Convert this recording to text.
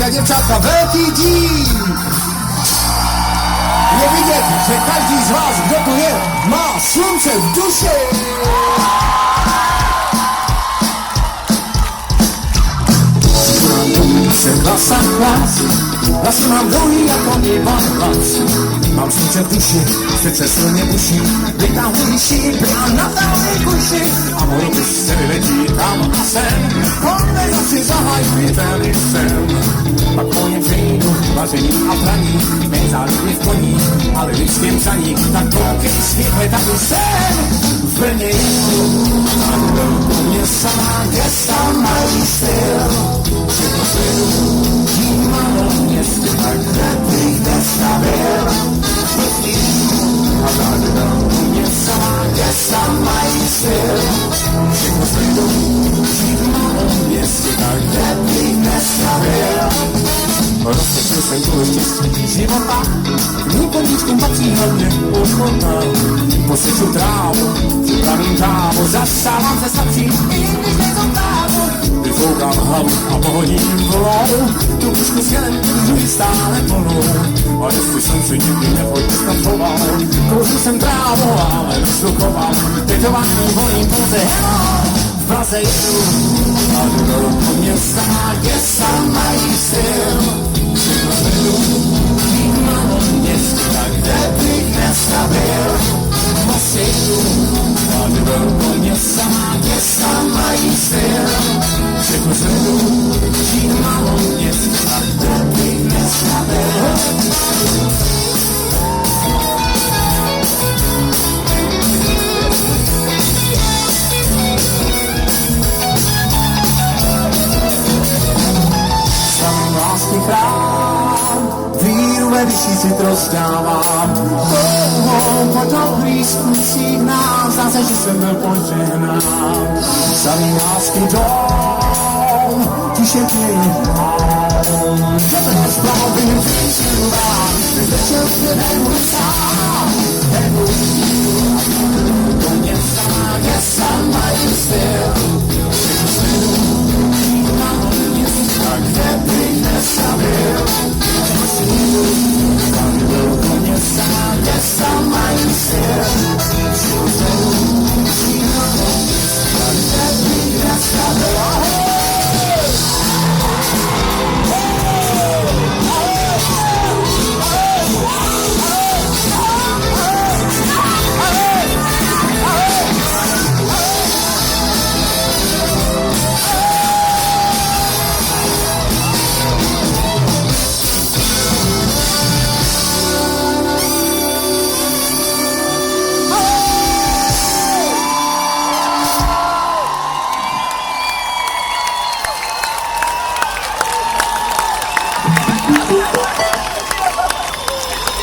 a děvčátka, velký dík. Je vidět, že každý z vás, kdo tu je, má slunce v duši. Jsem klasa hlas, hlasy mám dlouhý jako Ivan hlas. Mám slunce v duši, srdce silně buší, vytahuji šípy a natahuji kuši. A můj duš se vyletí tam a sem, konverzaci zahajuji velmi sem. Pak po něm přijdu, vaření a praní, mé zálivy v koní, ale lidským psaní, tak koukej světle, tak už jsem v Brně jdu. A do mě sama, kde sama mají styl. Všechno sledu, tím malou městě, tak bych nestavil. A tak do mě sama, kde sama mají styl. Všechno sledu, tím malou městě, tak bych nestavil. Roztočil jsem kolem městí života, mým koníčkům patří hlavně ochota. Poseču trávu, připravím kávu, zasávám se slabší, i když nejsou právu. Vyfoukám hlavu a pohodím volou, tu pušku s jelem držuji stále plnou. A jestli jsem si nikdy neodstachoval, kouřil jsem trávu, ale vysluchoval. Tetování volím pouze v Praze jedu. A do města, kde sama mají styl. Všechno sledu, tím malou městě, tak kde bych nestavil. Moc jedu, a do města, kde sama mají styl. Všechno sledu, tím malou městě, tak kde bych nestavil. Lásky chrám, víru ve vyšší svět rozdávám. Po dobrých skutcích nám zdá se, že jsem byl požehnán. Samý lásky dom, tiše chvěje mám. Že ten nespravovým vyšilvám, večer se nebudu sám. Nebudu do mě sama, kde sama mají styl.